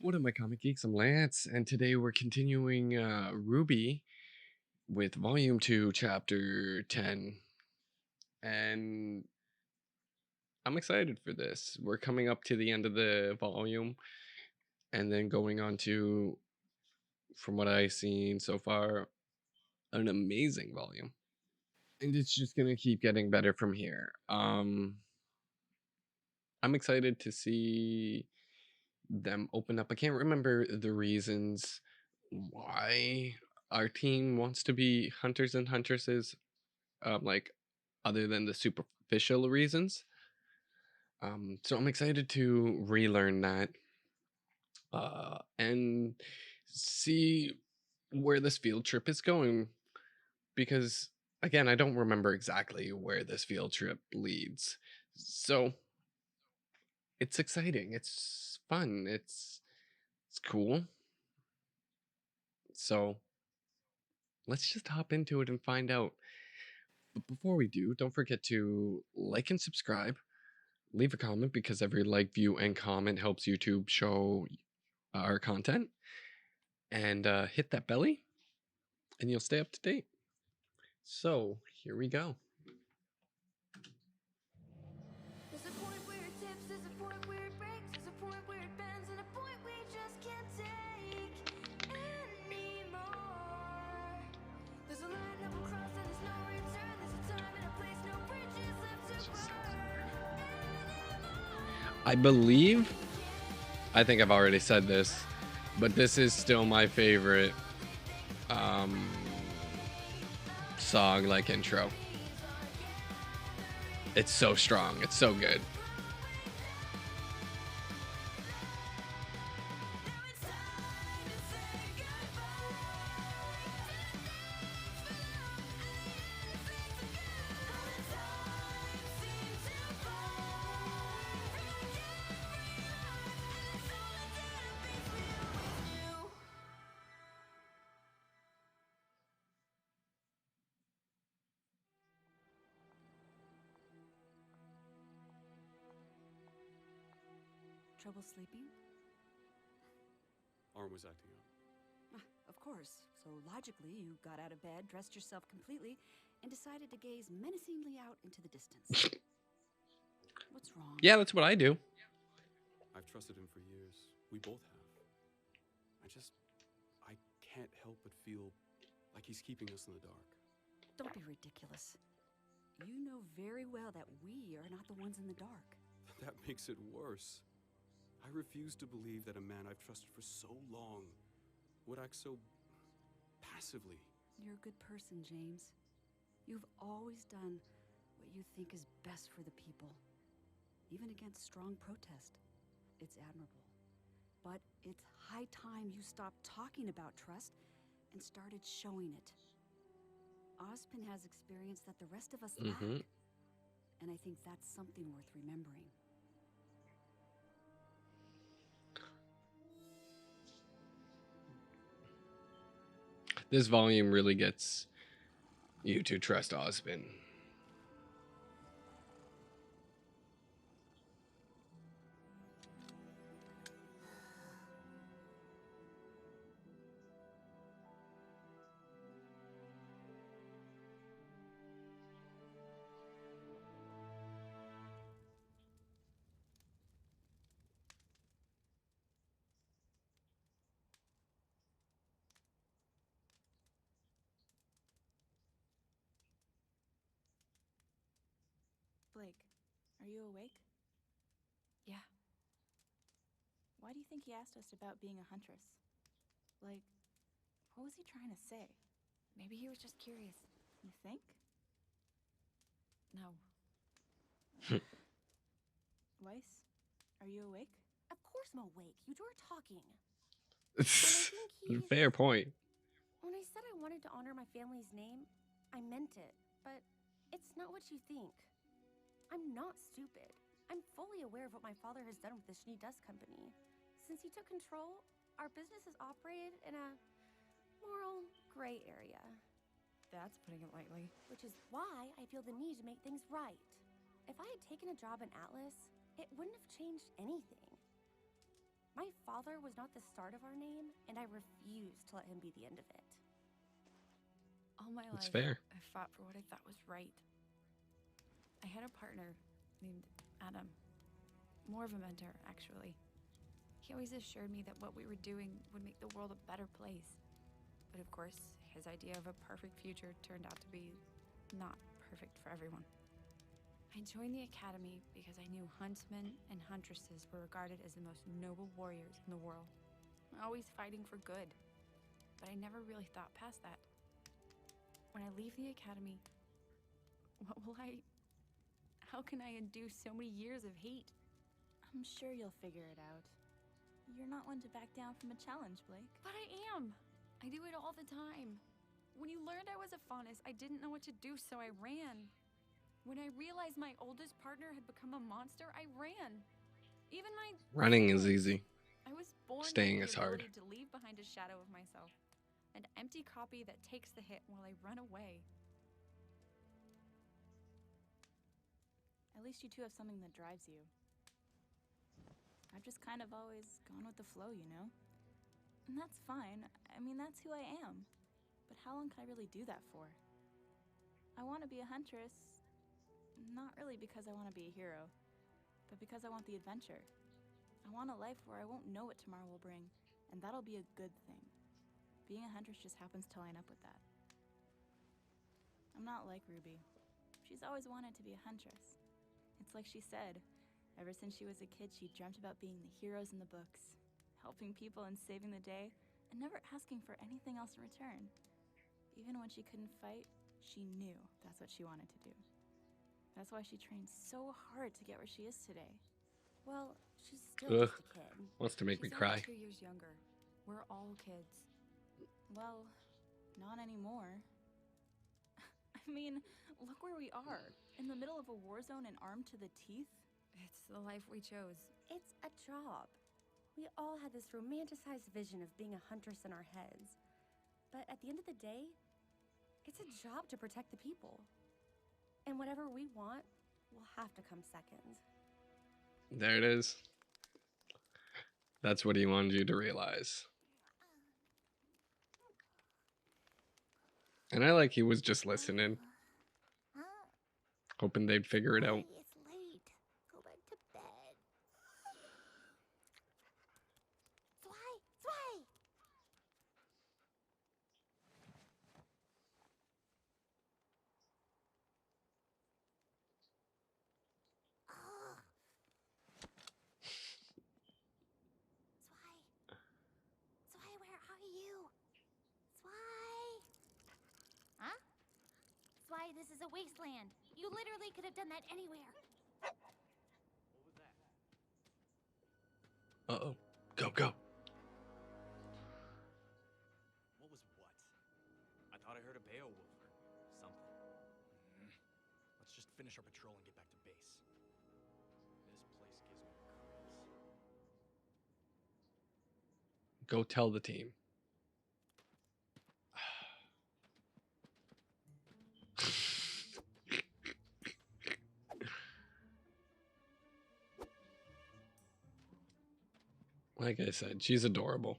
What up, my comic geeks? I'm Lance, and today we're continuing RWBY with Volume 2, Chapter 10. And I'm excited for this. We're coming up to the end of the volume, and then going on to, from what I've seen so far, an amazing volume. And it's just going to keep getting better from here. I'm excited to see them open up. I can't remember the reasons why our team wants to be hunters and huntresses, like other than the superficial reasons. So I'm excited to relearn that and see where this field trip is going, because again, I don't remember exactly where this field trip leads. So it's exciting. It's fun. It's cool. So let's just hop into it and find out. But before we do, don't forget to like and subscribe. Leave a comment, because every like, view, and comment helps YouTube show our content. And hit that belly, and you'll stay up to date. So here we go. There's a point where it tips, there's a point where it breaks, there's a point where it bends, and a point we just can't take anymore. There's a line that will cross and there's no return. There's a time and a place, no bridges left to burn anymore. I think I've already said this, but this is still my favorite song, like, intro. It's so strong. It's so good. Trouble sleeping? Arm was acting up. Of course. So logically, you got out of bed, dressed yourself completely, and decided to gaze menacingly out into the distance. What's wrong? Yeah, that's what I do. I've trusted him for years. We both have. I can't help but feel like he's keeping us in the dark. Don't be ridiculous. You know very well that we are not the ones in the dark. That makes it worse. I refuse to believe that a man I've trusted for so long would act so passively. You're a good person, James. You've always done what you think is best for the people, even against strong protest. It's admirable. But it's high time you stopped talking about trust and started showing it. Ozpin has experience that the rest of us lack, and I think that's something worth remembering. This volume really gets you to trust Ozpin. Blake, are you awake? Yeah. Why do you think he asked us about being a huntress? Like, what was he trying to say? Maybe he was just curious. You think? No. Weiss, are you awake? Of course I'm awake. You two are talking. And I think Fair point. when I said I wanted to honor my family's name, I meant it. But it's not what you think. I'm not stupid. I'm fully aware of what my father has done with the Schnee Dust Company. Since he took control, our business has operated in a moral gray area. That's putting it lightly. Which is why I feel the need to make things right. If I had taken a job in Atlas, it wouldn't have changed anything. My father was not the start of our name, and I refuse to let him be the end of it. All my It's life, fair. I fought for what I thought was right. I had a partner named Adam. More of a mentor, actually. He always assured me that what we were doing would make the world a better place. But of course, his idea of a perfect future turned out to be not perfect for everyone. I joined the academy because I knew huntsmen and huntresses were regarded as the most noble warriors in the world, always fighting for good. But I never really thought past that. When I leave the academy, how can I undo so many years of hate? I'm sure you'll figure it out. You're not one to back down from a challenge, Blake. But I am! I do it all the time. When you learned I was a faunus, I didn't know what to do, so I ran. When I realized my oldest partner had become a monster, I ran. Even my Running is siblings. easy. I was born Staying with is the hard. ability to leave behind a shadow of myself, an empty copy that takes the hit while I run away. At least you two have something that drives you. I've just kind of always gone with the flow, you know? And that's fine. I mean, that's who I am. But how long can I really do that for? I want to be a huntress, not really because I want to be a hero, but because I want the adventure. I want a life where I won't know what tomorrow will bring, and that'll be a good thing. Being a huntress just happens to line up with that. I'm not like Ruby. She's always wanted to be a huntress. It's like she said, ever since she was a kid, she dreamt about being the heroes in the books, helping people and saving the day, and never asking for anything else in return. Even when she couldn't fight, she knew that's what she wanted to do. That's why she trained so hard to get where she is today. Well, she's still just a kid. Wants to make me She's cry. only 2 years younger. We're all kids. Well, not anymore. I mean, look where we are. In the middle of a war zone and armed to the teeth. It's the life we chose. It's a job. We all had this romanticized vision of being a huntress in our heads. But at the end of the day, it's a job to protect the people. And whatever we want will have to come second. There it is. That's what he wanted you to realize. And I like he was just listening, hoping they'd figure it out. It's late. Go back to bed. Zwei! Zwei, where are you? Zwei! Huh? Zwei, this is a wasteland. You literally could have done that anywhere. Uh-oh. Go, go. What was what? I thought I heard a Beowulf or something. Let's just finish our patrol and get back to base. This place gives me the creeps. Go tell the team. Like I said, she's adorable.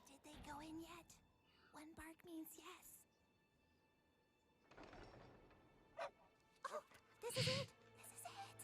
Did they go in yet? One bark means yes. Oh, this is it! This is it!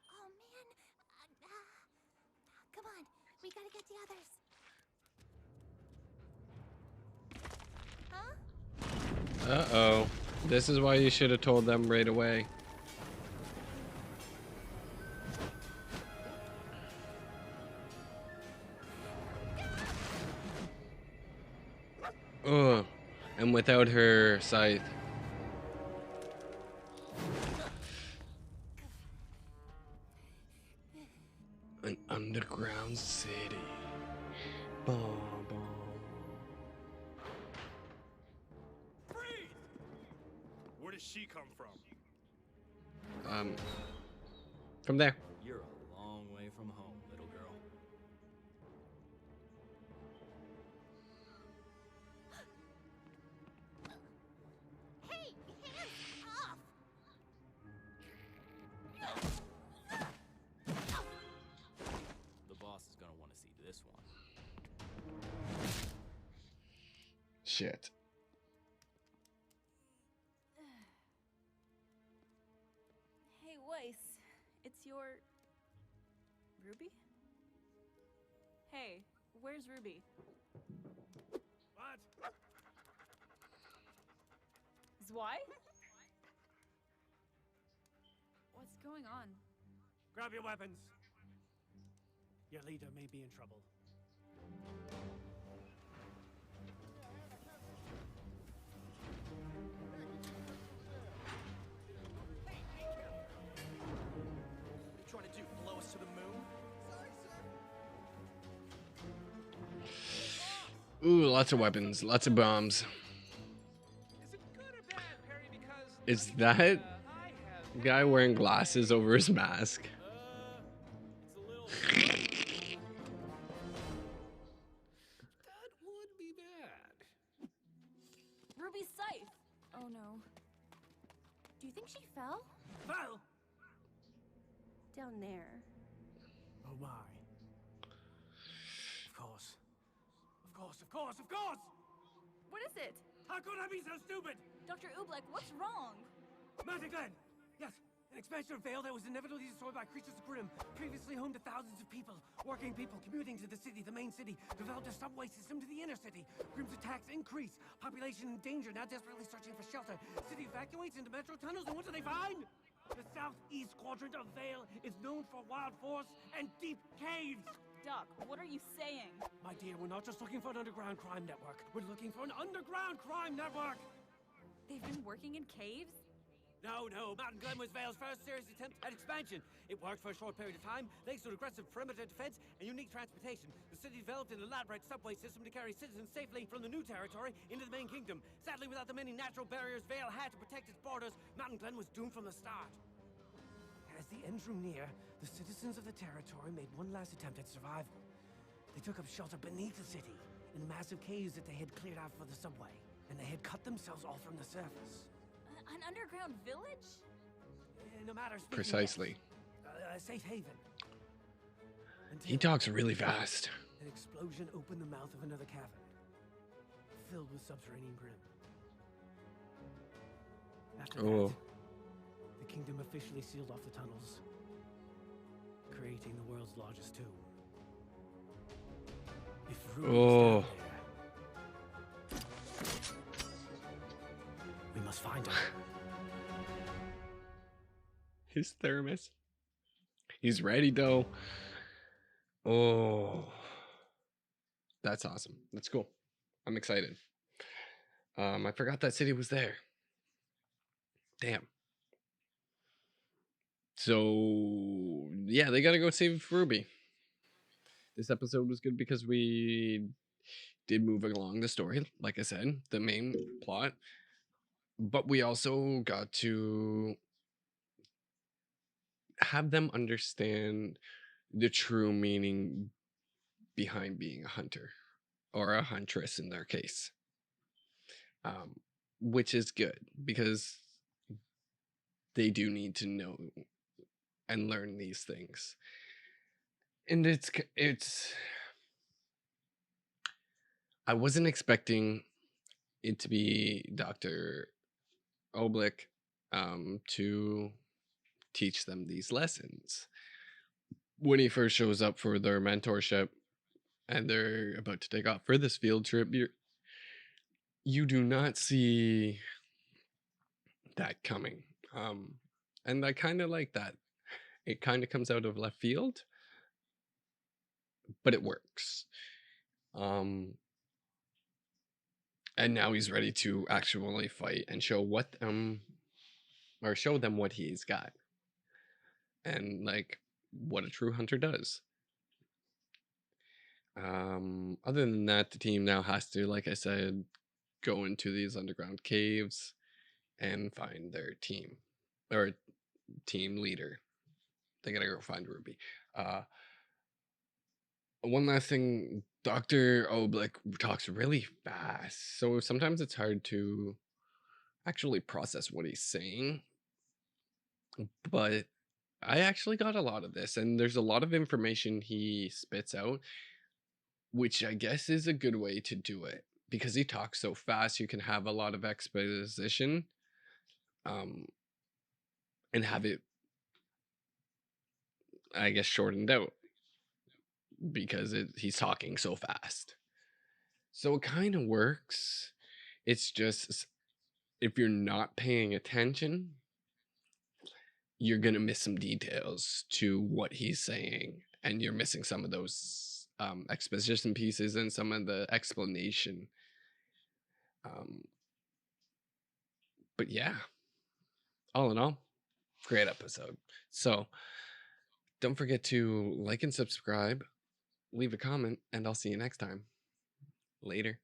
Oh man! Come on, we gotta get the others. Huh? Uh-oh. This is why you should have told them right away. Ugh. And without her scythe. An underground city. Boom, boom. Freeze! Where does she come from? From there. You're a long way from home, little girl. Hey, hands off! this one. Shit. Hey, Weiss. It's your... Ruby? Hey, where's Ruby? What? Zwei? What's going on? Grab your weapons. Your leader may be in trouble. What are you trying to do? Blow us to the moon? Ooh, lots of weapons, lots of bombs. Is it good or bad, Perry? Because Is I that think, I have guy wearing glasses over his mask? It's a little. That would be bad. Ruby's safe! Oh no. Do you think she fell? Val! Down there. Oh my. Of course. Of course, of course, of course! What is it? How could I be so stupid? Dr. Oobleck, what's wrong? Magic Glen! Yes, an expansion of Vale that was inevitably destroyed by creatures of Grimm, previously home to thousands of people, working people commuting to the city, the main city, developed a subway system to the inner city. Grimm's attacks increase, population in danger, now desperately searching for shelter. City evacuates into metro tunnels, and what do they find? The southeast quadrant of Vale is known for wild forests and deep caves. Doc, what are you saying? My dear, we're not just looking for an underground crime network. We're looking for an underground crime network! They've been working in caves? No, Mountain Glen was Vale's first serious attempt at expansion. It worked for a short period of time, thanks to aggressive perimeter defense and unique transportation. The city developed an elaborate subway system to carry citizens safely from the new territory into the main kingdom. Sadly, without the many natural barriers Vale had to protect its borders, Mountain Glen was doomed from the start. As the end drew near, the citizens of the territory made one last attempt at survival. They took up shelter beneath the city, in massive caves that they had cleared out for the subway, and they had cut themselves off from the surface. An underground village? No matter. Precisely. A safe haven. He Until talks really fast. an explosion opened the mouth of another cavern, filled with subterranean Grimm. After Oh. that, the kingdom officially sealed off the tunnels, creating the world's largest tomb. If Ruby Oh. is down there, we must find her. His thermos. He's ready though. Oh, that's awesome. That's cool. I'm excited. I forgot that city was there. Damn. So yeah, they gotta go save Ruby. This episode was good because we did move along the story, like I said, the main plot. But we also got to have them understand the true meaning behind being a hunter or a huntress in their case, which is good because they do need to know and learn these things. And it's I wasn't expecting it to be Dr. Oblick to teach them these lessons. When he first shows up for their mentorship and they're about to take off for this field trip, you do not see that coming. And I kind of like that. It kind of comes out of left field, but it works. And now he's ready to actually fight and show show them what he's got. And like what a true hunter does. Other than that, the team now has to, like I said, go into these underground caves and find their team or team leader. They gotta go find Ruby. One last thing, Dr. Oblick talks really fast, so sometimes it's hard to actually process what he's saying. But I actually got a lot of this, and there's a lot of information he spits out which I guess is a good way to do it because he talks so fast. You can have a lot of exposition, and have it, I guess, shortened out because he's talking so fast. So it kind of works. It's just if you're not paying attention, you're going to miss some details to what he's saying. And you're missing some of those exposition pieces and some of the explanation. But yeah, all in all, great episode. So don't forget to like and subscribe, leave a comment, and I'll see you next time. Later.